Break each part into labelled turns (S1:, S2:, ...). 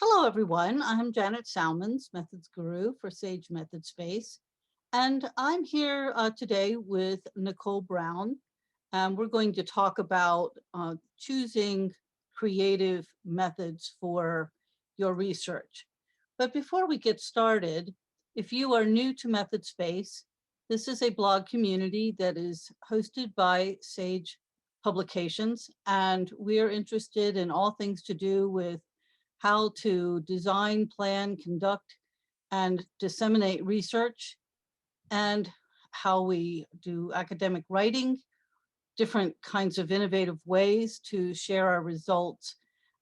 S1: Hello, everyone. I'm Janet Salmons, Methods Guru for Sage Method Space. And I'm here today with Nicole Brown. We're going to talk about choosing creative methods for your research. But before we get started, if you are new to Method Space, this is a blog community that is hosted by Sage Publications, and we are interested in all things to do with how to design, plan, conduct, and disseminate research, and how we do academic writing, different kinds of innovative ways to share our results.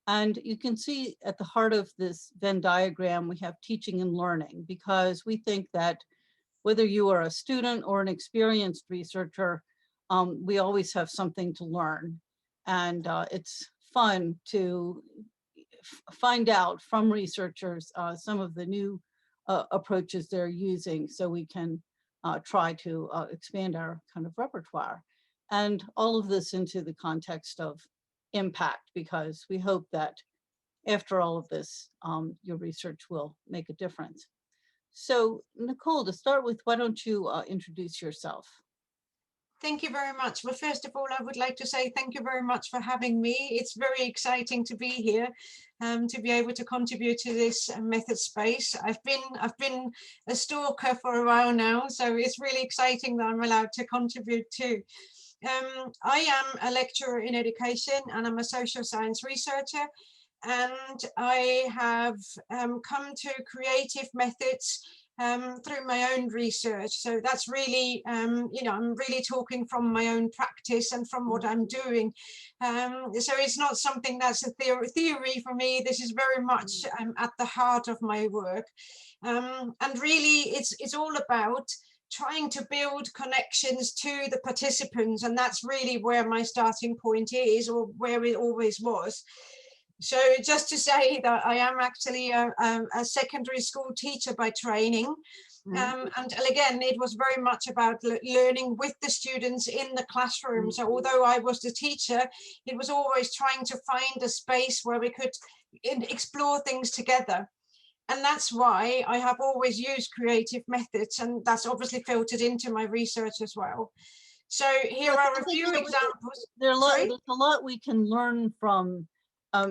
S1: And you can see at the heart of this Venn diagram, we have teaching and learning, because we think that whether you are a student or an experienced researcher, we always have something to learn. And it's fun to find out from researchers some of the new approaches they're using, so we can try to expand our kind of repertoire. And all of this into the context of impact, because we hope that after all of this, your research will make a difference. So Nicole, to start with, why don't you introduce yourself?
S2: Thank you very much. Well, first of all, I would like to say thank you very much for having me. It's very exciting to be here, to be able to contribute to this method space. I've been a stalker for a while now, so it's really exciting that I'm allowed to contribute too. I am a lecturer in education and I'm a social science researcher, and I have come to creative methods through my own research. So that's really, I'm really talking from my own practice and from what I'm doing. So it's not something that's a theory for me. This is very much at the heart of my work. And really, it's all about trying to build connections to the participants. And that's really where my starting point is, or where it always was. So just to say that I am actually a secondary school teacher by training. And again, it was very much about learning with the students in the classroom. So although I was the teacher, it was always trying to find a space where we could explore things together. And that's why I have always used creative methods, and that's obviously filtered into my research as well. So here are a few examples.
S1: There's a lot we can learn from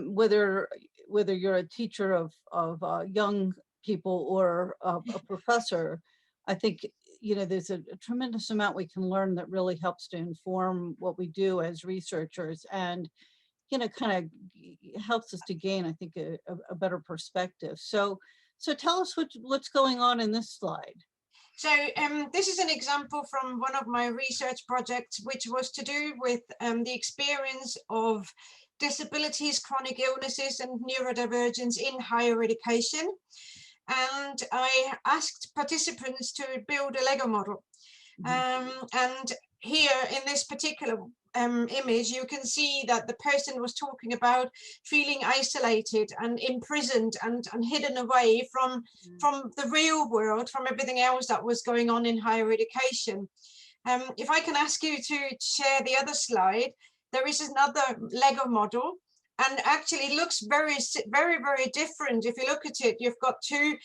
S1: whether you're a teacher of young people or a professor. I think, there's a tremendous amount we can learn that really helps to inform what we do as researchers, and kind of helps us to gain, I think, a better perspective. So tell us what's going on in this slide.
S2: So this is an example from one of my research projects, which was to do with the experience of disabilities, chronic illnesses, and neurodivergence in higher education. And I asked participants to build a Lego model. And here in this particular image, you can see that the person was talking about feeling isolated and imprisoned and hidden away from the real world, from everything else that was going on in higher education. If I can ask you to share the other slide, there is another Lego model, and actually it looks very, very, very different. If you look at it, you've got two,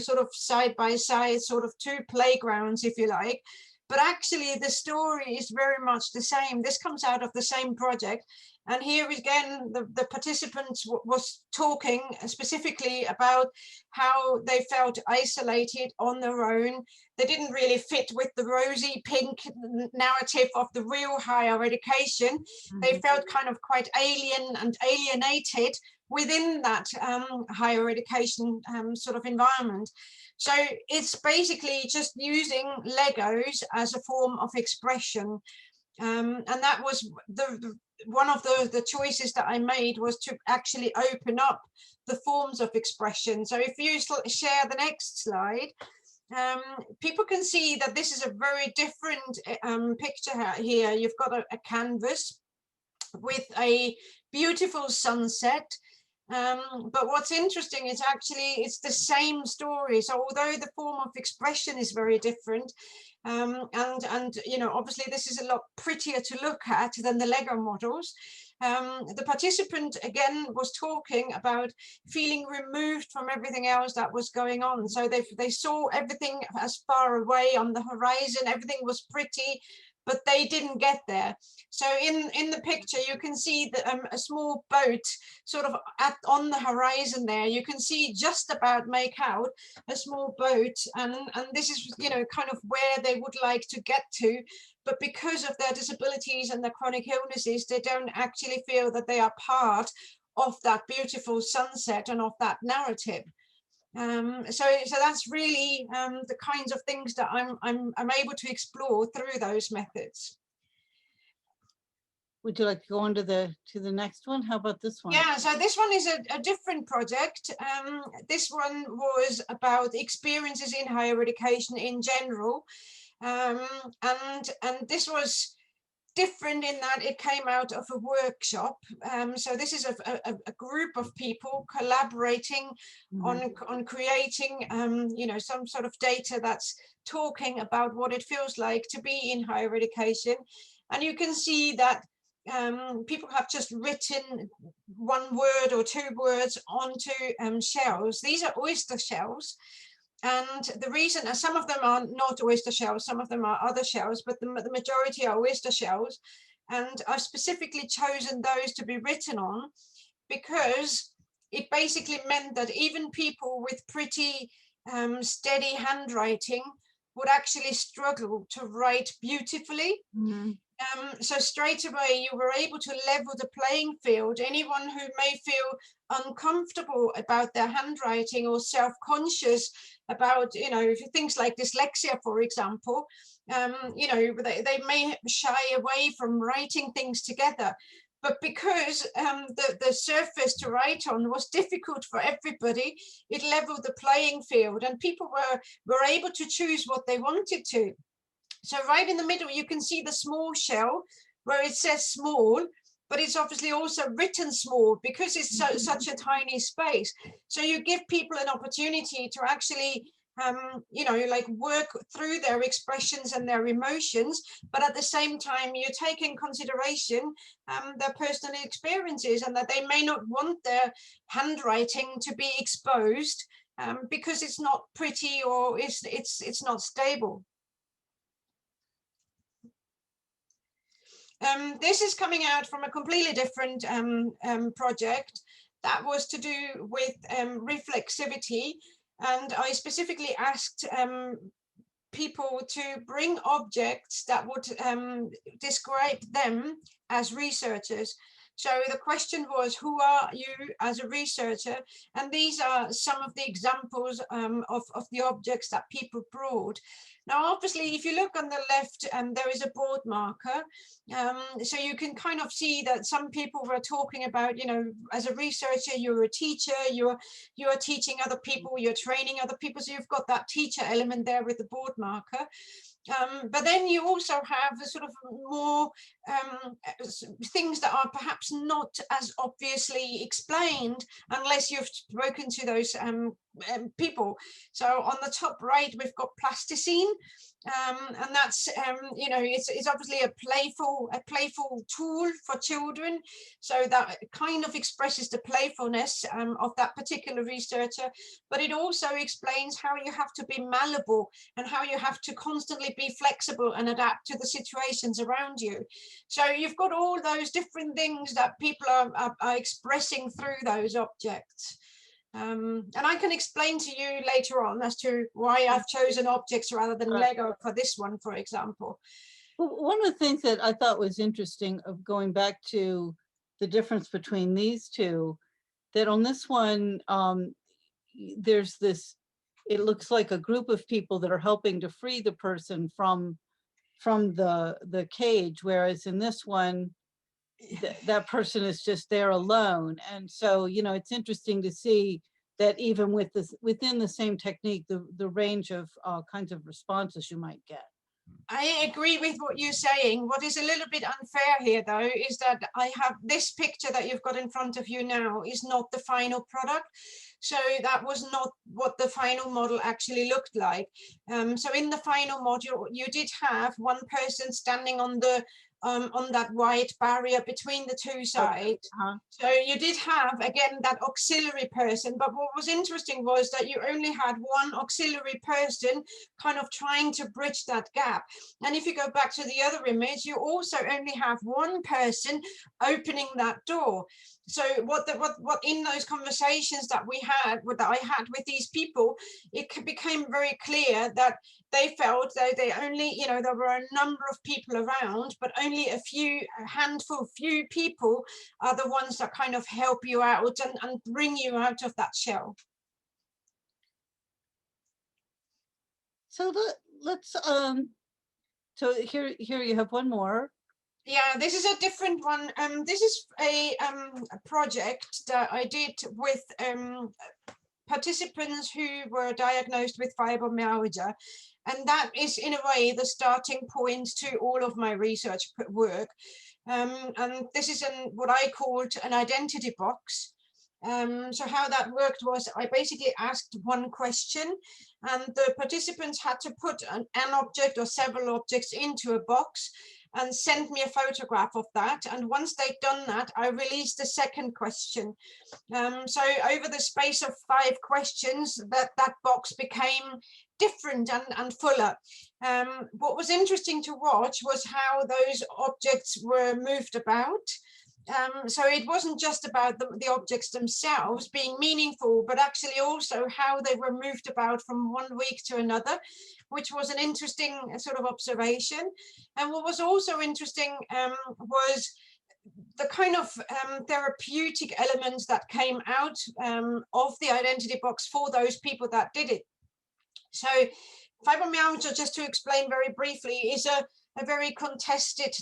S2: sort of side by side, sort of two playgrounds, if you like. But actually the story is very much the same. This comes out of the same project. And here again, the participants was talking specifically about how they felt isolated on their own. They didn't really fit with the rosy pink narrative of the real higher education. They felt kind of quite alien and alienated within that higher education sort of environment. So it's basically just using Legos as a form of expression. And that was one of the choices that I made, was to actually open up the forms of expression. So if you share the next slide, people can see that this is a very different picture here. You've got a canvas with a beautiful sunset. But what's interesting is actually it's the same story. So although the form of expression is very different, and obviously this is a lot prettier to look at than the Lego models, The participant again was talking about feeling removed from everything else that was going on. So they saw everything as far away on the horizon, everything was pretty, but they didn't get there. So in the picture, you can see a small boat sort of on the horizon there. You can see just about make out a small boat, and this is, you know, kind of where they would like to get to. But because of their disabilities and their chronic illnesses, they don't actually feel that they are part of that beautiful sunset and of that narrative. So that's really the kinds of things that I'm able to explore through those methods.
S1: Would you like to go on to the next one? How about this one?
S2: Yeah, so this one is a different project. This one was about experiences in higher education in general. And this was different in that it came out of a workshop. So this is a group of people collaborating on creating, you know, some sort of data that's talking about what it feels like to be in higher education. And you can see that people have just written one word or two words onto shells. These are oyster shells. And the reason, some of them are not oyster shells, some of them are other shells, but the majority are oyster shells. And I've specifically chosen those to be written on because it basically meant that even people with pretty steady handwriting would actually struggle to write beautifully. So straight away, you were able to level the playing field. Anyone who may feel uncomfortable about their handwriting or self-conscious about, you know, things like dyslexia, for example, you know, they may shy away from writing things together. But because the surface to write on was difficult for everybody, it leveled the playing field, and people were able to choose what they wanted to. So right in the middle, you can see the small shell where it says small, but it's obviously also written small because it's such a tiny space. So you give people an opportunity to actually, you know, like work through their expressions and their emotions, but at the same time, you take in consideration their personal experiences and that they may not want their handwriting to be exposed because it's not pretty or it's not stable. This is coming out from a completely different project that was to do with reflexivity. And I specifically asked people to bring objects that would describe them as researchers. So the question was, who are you as a researcher? And these are some of the examples of the objects that people brought. Now, obviously, if you look on the left, there is a board marker. So you can kind of see that some people were talking about, you know, as a researcher, you're a teacher, you're teaching other people, you're training other people. So you've got that teacher element there with the board marker. But then you also have the sort of more things that are perhaps not as obviously explained unless you've spoken to those people. So on the top right, we've got plasticine. And that's you know, it's obviously a playful tool for children, so that kind of expresses the playfulness of that particular researcher, but it also explains how you have to be malleable and how you have to constantly be flexible and adapt to the situations around you. So you've got all those different things that people are expressing through those objects. And I can explain to you later on as to why I've chosen objects rather than Lego for this one, for example.
S1: Well, one of the things that I thought was interesting of going back to the difference between these two, that on this one, there's this, it looks like a group of people that are helping to free the person from the cage, whereas in this one, that person is just there alone. And so, you know, it's interesting to see that even with this, within the same technique, the range of kinds of responses you might get.
S2: I agree with what you're saying. What is a little bit unfair here, though, is that I have this picture that you've got in front of you now is not the final product. So that was not what the final model actually looked like. So in the final module, you did have one person standing on the on that white barrier between the two sides. So you did have, again, that auxiliary person, but what was interesting was that you only had one auxiliary person kind of trying to bridge that gap. And if you go back to the other image, you also only have one person opening that door. So what in those conversations that I had with these people, it became very clear that they felt that they only, you know, there were a number of people around, but only a few people are the ones that kind of help you out and bring you out of that shell.
S1: So let's so here you have one more.
S2: Yeah, this is a different one. This is a project that I did with participants who were diagnosed with fibromyalgia. And that is, in a way, the starting point to all of my research work. And this is what I called an identity box. So how that worked was I basically asked one question, and the participants had to put an object or several objects into a box and send me a photograph of that. And once they'd done that, I released the second question. So over the space of 5 questions, that box became different and fuller. What was interesting to watch was how those objects were moved about. So it wasn't just about the objects themselves being meaningful, but actually also how they were moved about from one week to another, which was an interesting sort of observation. And what was also interesting was the kind of therapeutic elements that came out of the identity box for those people that did it. So fibromyalgia, just to explain very briefly, is a very contested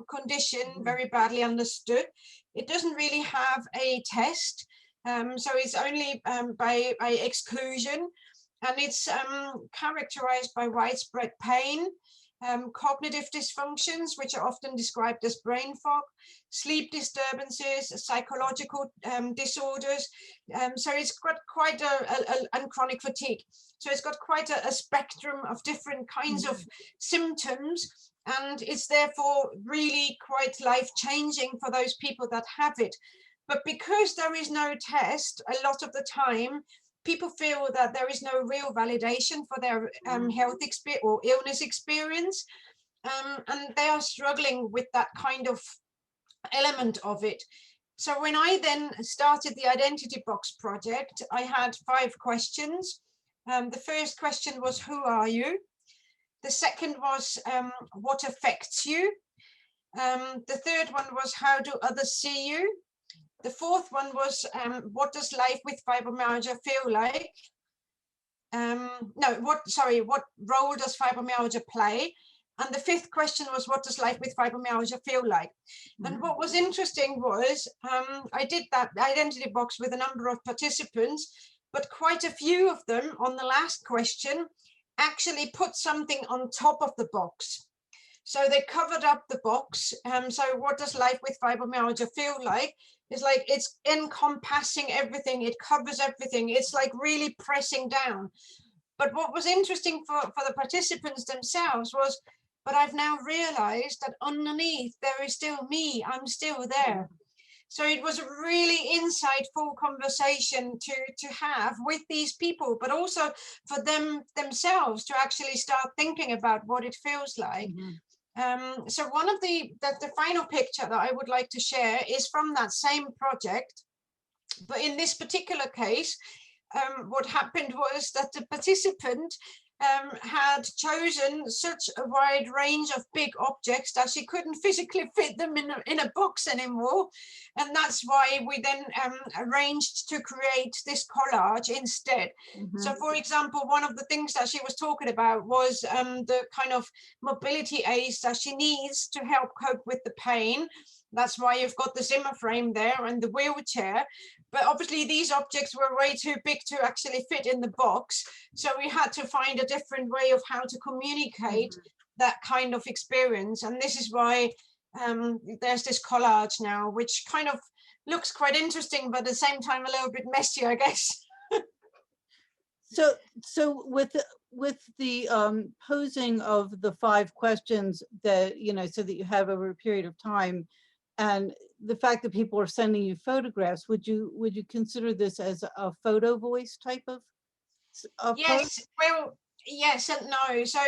S2: condition, very badly understood. It doesn't really have a test, so it's only by exclusion, and it's characterized by widespread pain, cognitive dysfunctions, which are often described as brain fog, sleep disturbances, psychological disorders. So it's got quite and chronic fatigue. So it's got quite a spectrum of different kinds of symptoms, and it's therefore really quite life-changing for those people that have it. But because there is no test, a lot of the time, people feel that there is no real validation for their health experience or illness experience, and they are struggling with that kind of element of it. So when I then started the Identity Box project, I had 5 questions. The first question was, who are you? The second was, what affects you? The third one was, how do others see you? The fourth one was, what does life with fibromyalgia feel like? What role does fibromyalgia play? And the fifth question was, what does life with fibromyalgia feel like? And what was interesting was, I did that identity box with a number of participants, but quite a few of them on the last question actually put something on top of the box. So they covered up the box. So what does life with fibromyalgia feel like? It's like it's encompassing everything. It covers everything. It's like really pressing down. But what was interesting for the participants themselves was, but I've now realized that underneath there is still me. I'm still there. So it was a really insightful conversation to have with these people, but also for themselves to actually start thinking about what it feels like. So one of the final picture that I would like to share is from that same project. But in this particular case, what happened was that the participant had chosen such a wide range of big objects that she couldn't physically fit them in a box anymore. And that's why we then arranged to create this collage instead. So for example, one of the things that she was talking about was the kind of mobility aids that she needs to help cope with the pain. That's why you've got the Zimmer frame there and the wheelchair. But obviously these objects were way too big to actually fit in the box. So we had to find a different way of how to communicate that kind of experience. And this is why there's this collage now, which kind of looks quite interesting, but at the same time a little bit messy, I guess.
S1: So with with the posing of the 5 questions that, so that you have over a period of time, and the fact that people are sending you photographs, would you consider this as a photo voice type of approach?
S2: Yes, well, yes and no. So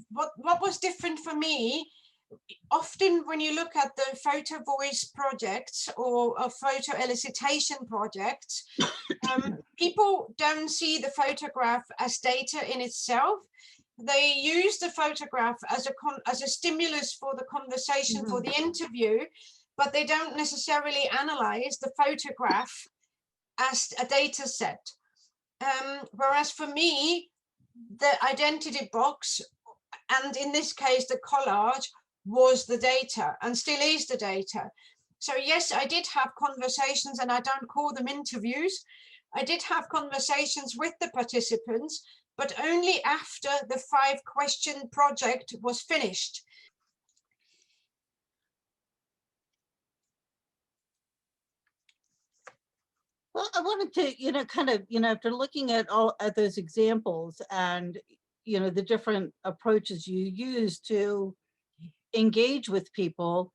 S2: what was different for me, often when you look at the photo voice projects or a photo elicitation projects, people don't see the photograph as data in itself. They use the photograph as a stimulus for the conversation, for the interview, but they don't necessarily analyze the photograph as a data set. Whereas for me, the identity box, and in this case, the collage, was the data and still is the data. So yes, I did have conversations, and I don't call them interviews. I did have conversations with the participants, but only after the 5-question project was finished.
S1: Well, I wanted to, kind of, after looking at those examples and, the different approaches you use to engage with people,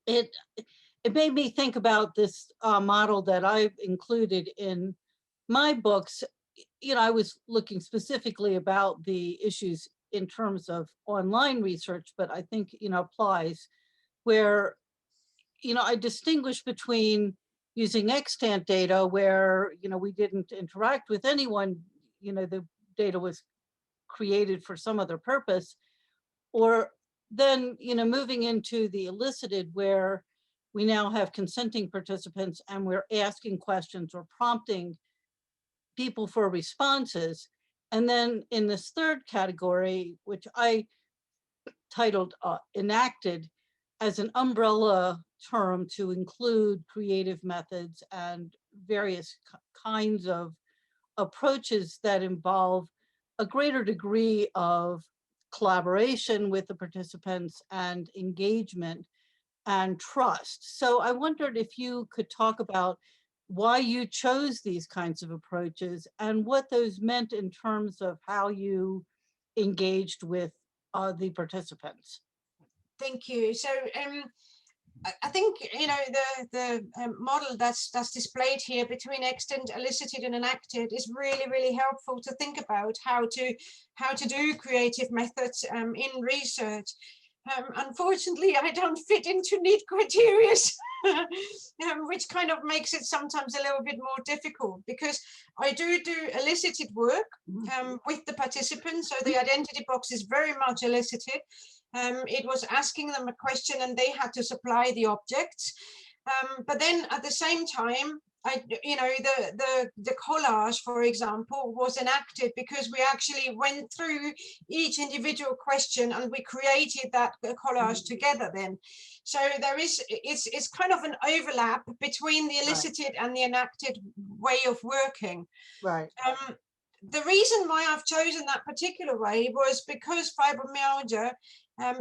S1: it made me think about this model that I've included in my books. I was looking specifically about the issues in terms of online research, but I think, applies where, I distinguish between using extant data where, we didn't interact with anyone, the data was created for some other purpose, or then, moving into the elicited where we now have consenting participants and we're asking questions or prompting people for responses. And then in this third category, which I titled enacted, as an umbrella term to include creative methods and various kinds of approaches that involve a greater degree of collaboration with the participants and engagement and trust. So I wondered if you could talk about why you chose these kinds of approaches and what those meant in terms of how you engaged with the participants.
S2: Thank you. So I think the model that's displayed here between extant, elicited, and enacted is really helpful to think about how to do creative methods in research. Unfortunately, I don't fit into neat criteria, which kind of makes it sometimes a little bit more difficult, because I do elicited work with the participants. So the identity box is very much elicited. It was asking them a question and they had to supply the objects. But then at the same time, the collage, for example, was enacted because we actually went through each individual question and we created that collage together then. So it's kind of an overlap between the elicited and the enacted way of working.
S1: Right.
S2: The reason why I've chosen that particular way was because fibromyalgia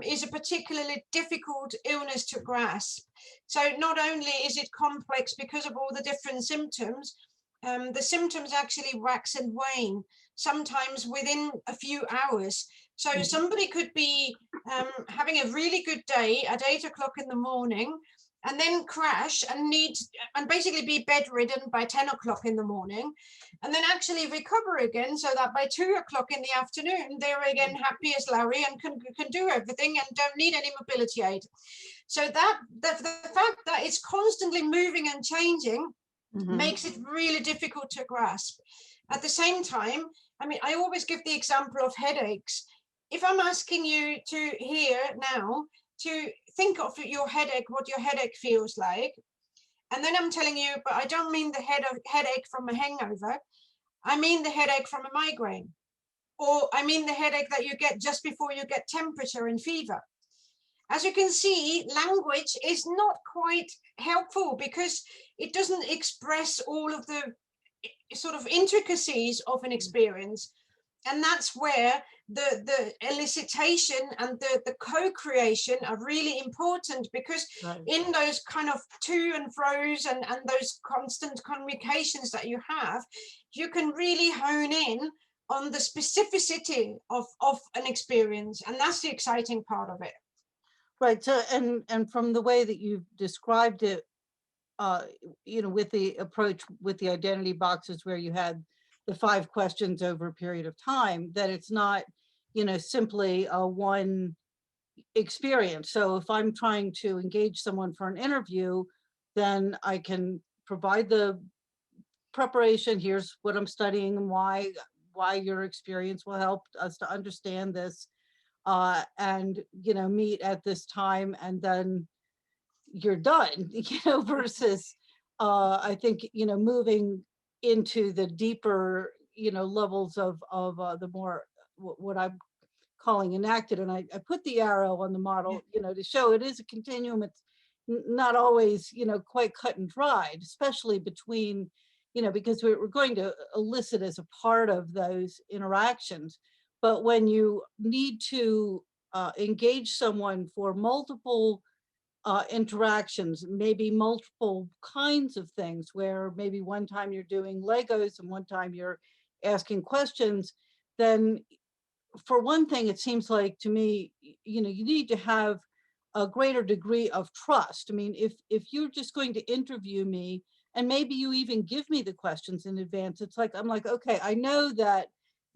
S2: is a particularly difficult illness to grasp. So not only is it complex because of all the different symptoms, the symptoms actually wax and wane, sometimes within a few hours. So somebody could be having a really good day at 8 o'clock in the morning, and then crash and basically be bedridden by 10 o'clock in the morning, and then actually recover again, so that by 2 o'clock in the afternoon, they're again happy as Larry and can do everything and don't need any mobility aid. So that the fact that it's constantly moving and changing makes it really difficult to grasp. At the same time, I mean, I always give the example of headaches. If I'm asking you to here now to think of your headache, what your headache feels like, and then I'm telling you, but I don't mean the headache from a hangover, I mean the headache from a migraine, or I mean the headache that you get just before you get temperature and fever. As you can see, language is not quite helpful because it doesn't express all of the sort of intricacies of an experience. And that's where the elicitation and the co-creation are really important, because in those kind of to and fro's and those constant communications that you have, you can really hone in on the specificity of an experience. And that's the exciting part of it.
S1: Right. So, and from the way that you've described it, with the approach with the identity boxes where you had the 5 questions over a period of time, that it's not, simply a one experience. So if I'm trying to engage someone for an interview, then I can provide the preparation. Here's what I'm studying and why your experience will help us to understand this, and meet at this time, and then you're done. Versus I think moving into the deeper levels of the more what I'm calling enacted. And I put the arrow on the model to show it is a continuum. It's not always quite cut and dried, especially between because we're going to elicit as a part of those interactions. But when you need to engage someone for multiple interactions, maybe multiple kinds of things, where maybe one time you're doing Legos and one time you're asking questions, then for one thing, it seems like to me, you need to have a greater degree of trust. I mean, if you're just going to interview me and maybe you even give me the questions in advance, it's like, I'm like, okay, I know that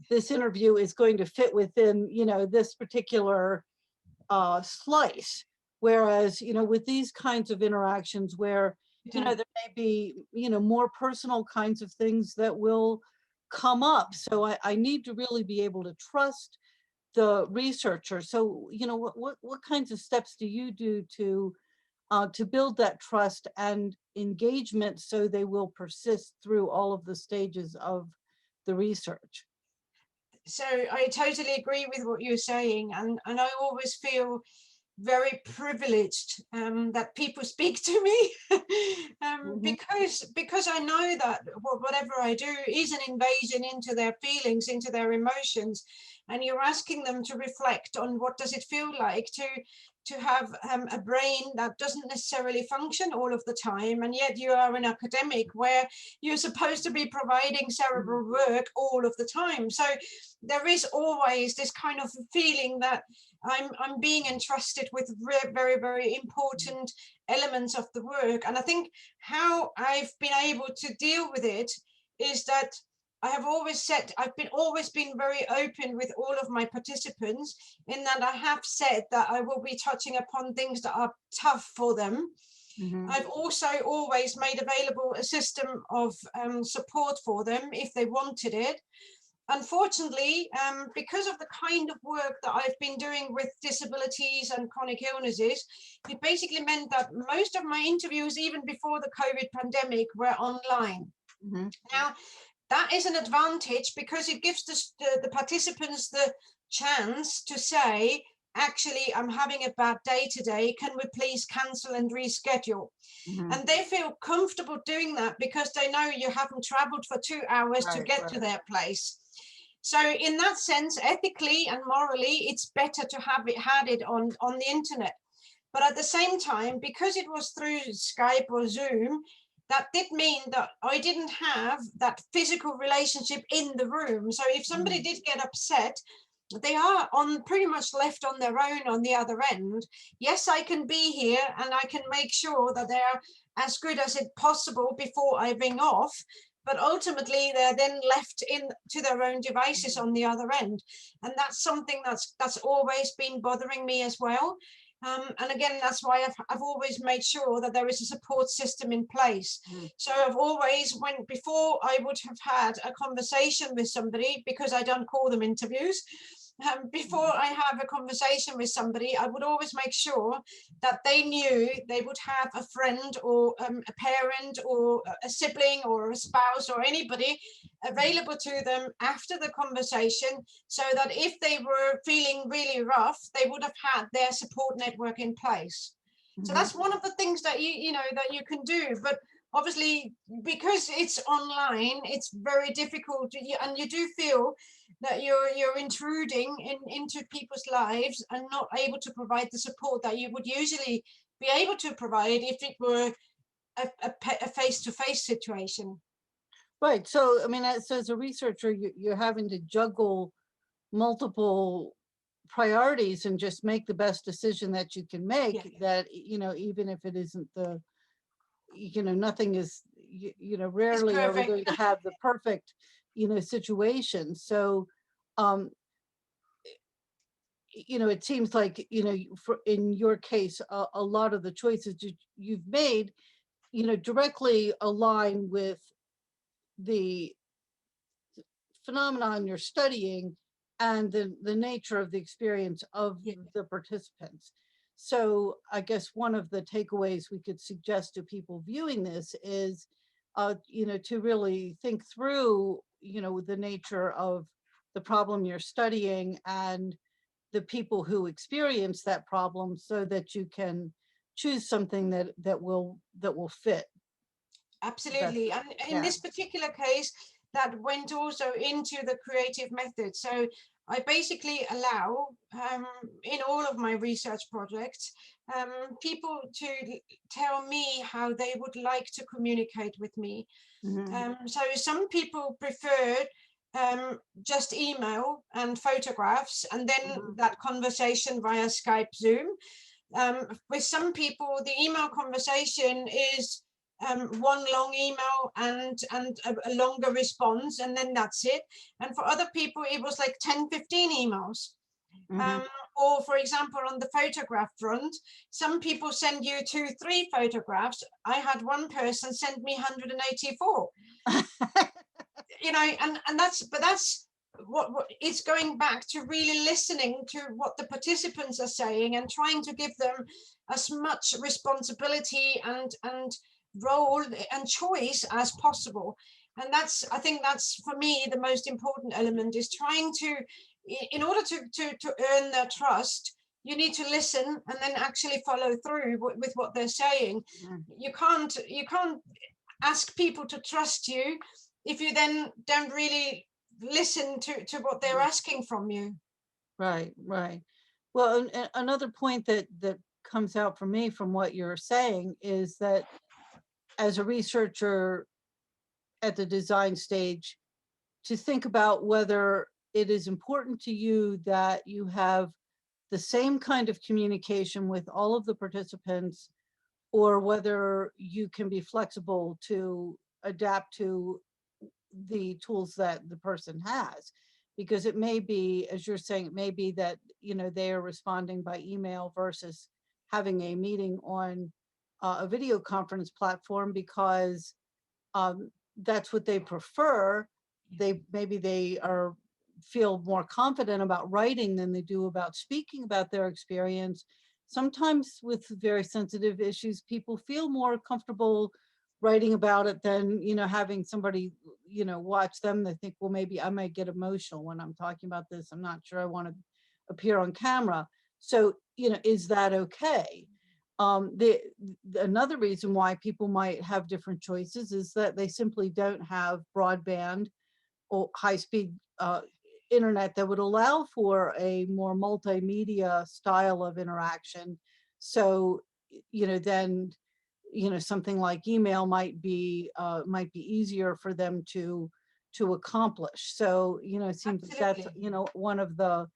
S1: this interview is going to fit within, this particular slice. Whereas, with these kinds of interactions where, there may be, more personal kinds of things that will come up. So I need to really be able to trust the researcher. So, what kinds of steps do you do to build that trust and engagement so they will persist through all of the stages of the research?
S2: So I totally agree with what you're saying, and I always feel very privileged that people speak to me because I know that whatever I do is an invasion into their feelings, into their emotions, and you're asking them to reflect on what does it feel like to have a brain that doesn't necessarily function all of the time, and yet you are an academic where you're supposed to be providing cerebral work all of the time. So there is always this kind of feeling that I'm being entrusted with very, very important elements of the work. And I think how I've been able to deal with it is that I have always said, always been very open with all of my participants, in that I have said that I will be touching upon things that are tough for them. I've also always made available a system of support for them if they wanted it. Unfortunately, because of the kind of work that I've been doing with disabilities and chronic illnesses, it basically meant that most of my interviews, even before the COVID pandemic, were online. Now, that is an advantage because it gives the participants the chance to say, actually, I'm having a bad day today. Can we please cancel and reschedule? And they feel comfortable doing that because they know you haven't traveled for 2 hours to get to their place. So in that sense, ethically and morally, it's better to have had it on the internet. But at the same time, because it was through Skype or Zoom, that did mean that I didn't have that physical relationship in the room. So if somebody did get upset, they are pretty much left on their own on the other end. Yes, I can be here and I can make sure that they're as good as it possible before I ring off. But ultimately, they're then left to their own devices on the other end. And that's something that's always been bothering me as well. And again, that's why I've always made sure that there is a support system in place. So I've always, before I would have had a conversation with somebody, because I don't call them interviews, before I have a conversation with somebody, I would always make sure that they knew they would have a friend or a parent or a sibling or a spouse or anybody available to them after the conversation, so that if they were feeling really rough, they would have had their support network in place. So that's one of the things that you can do. But obviously, because it's online, it's very difficult, and you do feel that you're intruding into people's lives and not able to provide the support that you would usually be able to provide if it were a face-to-face situation.
S1: Right. So, I mean, as a researcher, you're having to juggle multiple priorities and just make the best decision that you can
S2: Yeah,
S1: make, that, even if it isn't nothing is,
S2: it's
S1: rarely are we
S2: perfect.
S1: going to have the perfect, situation. So, um, it seems like, in your case, a lot of the choices you've made, directly align with the phenomenon you're studying and the nature of the experience of
S2: Yeah,
S1: the participants. So I guess one of the takeaways we could suggest to people viewing this is, to really think through, the nature of the problem you're studying and the people who experience that problem, so that you can choose something that will fit best.
S2: absolutely. And in
S1: Yeah.
S2: this particular case, that went also into the creative method. So I basically allow, in all of my research projects, people to tell me how they would like to communicate with me.
S1: Mhm.
S2: So some people preferred just email and photographs, and then
S1: Mhm.
S2: that conversation via Skype, Zoom. With some people, the email conversation is one long email and a longer response, and then that's it. And for other people, it was like 10, 15 emails.
S1: Mhm.
S2: Um, or for example, on the photograph front, some people send you 2, 3 photographs. I had one person send me 184. And that's what it's going back to, really listening to what the participants are saying and trying to give them as much responsibility and role and choice as possible. And I think that's, for me, the most important element, is trying to, in order to earn their trust, you need to listen and then actually follow through with what they're saying.
S1: Mhm.
S2: You can't ask people to trust you if you then don't really listen to what they're
S1: Mhm.
S2: asking from you.
S1: Right, right. Well, another point that comes out for me from what you're saying is that, as a researcher at the design stage, to think about whether it is important to you that you have the same kind of communication with all of the participants, or whether you can be flexible to adapt to the tools that the person has. Because it may be, as you're saying, it may be that, they are responding by email versus having a meeting on a video conference platform, because that's what they prefer. They are feel more confident about writing than they do about speaking about their experience. Sometimes with very sensitive issues, people feel more comfortable writing about it than, having somebody, watch them. They think, well, maybe I might get emotional when I'm talking about this. I'm not sure I want to appear on camera. So, is that okay? Another reason why people might have different choices is that they simply don't have broadband or high-speed internet that would allow for a more multimedia style of interaction. So, then, something like email might be easier for them to accomplish. So, it seems like that's,
S2: Absolutely.
S1: one of the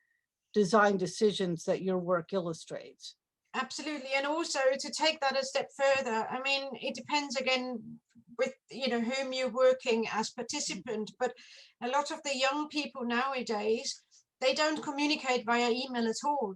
S1: design decisions that your work illustrates.
S2: Absolutely. And also, to take that a step further, I mean, it depends again with whom you're working as participant, but a lot of the young people nowadays, they don't communicate via email at all.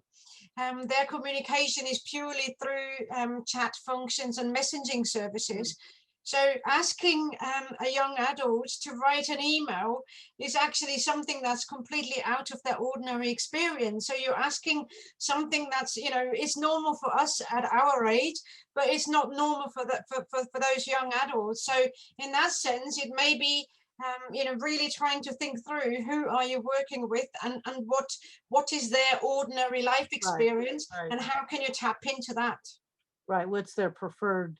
S2: Their communication is purely through chat functions and messaging
S1: Mm.
S2: services. So asking a young adult to write an email is actually something that's completely out of their ordinary experience. So you're asking something that's, it's normal for us at our age, but it's not normal for those young adults. So in that sense, it may be really trying to think through, who are you working with, and what is their ordinary life
S1: Right,
S2: experience,
S1: right.
S2: and how can you tap into that?
S1: Right, what's their preferred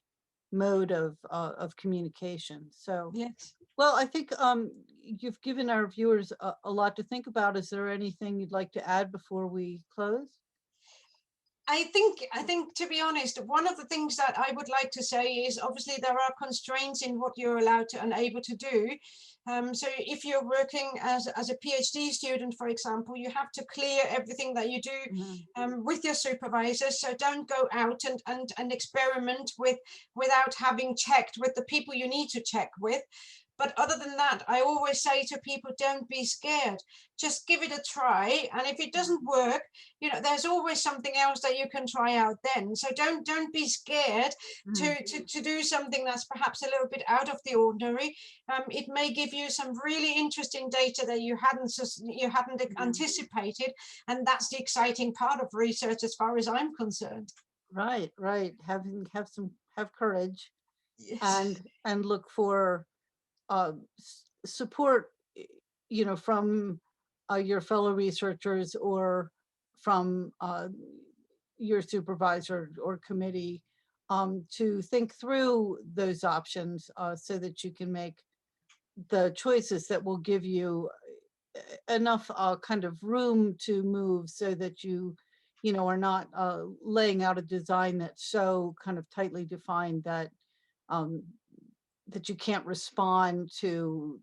S1: mode of communication? So,
S2: Yes.
S1: well, I think you've given our viewers a lot to think about. Is there anything you'd like to add before we close?
S2: I think to be honest, one of the things that I would like to say is obviously there are constraints in what you're allowed to and able to do. So if you're working as a PhD student, for example, you have to clear everything that you do
S1: Mhm.
S2: with your supervisor. So don't go out and experiment without having checked with the people you need to check with. But other than that, I always say to people, don't be scared. Just give it a try. And if it doesn't work, there's always something else that you can try out then. So don't be scared
S1: Mhm.
S2: to do something that's perhaps a little bit out of the ordinary. It may give you some really interesting data that you hadn't
S1: Mhm.
S2: anticipated, and that's the exciting part of research as far as I'm concerned.
S1: Right, right. Have courage
S2: Yes.
S1: and look for support, from your fellow researchers or from your supervisor or committee, to think through those options, so that you can make the choices that will give you enough kind of room to move so that you are not laying out a design that's so kind of tightly defined that um, that you can't respond to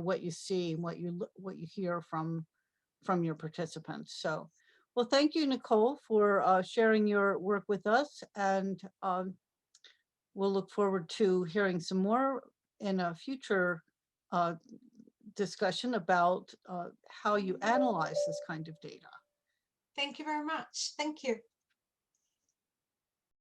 S1: what you see and what you hear from your participants. So, well, thank you, Nicole, for sharing your work with us, and we'll look forward to hearing some more in a future uh, discussion about how you analyze this kind of data.
S2: Thank you very much. Thank you.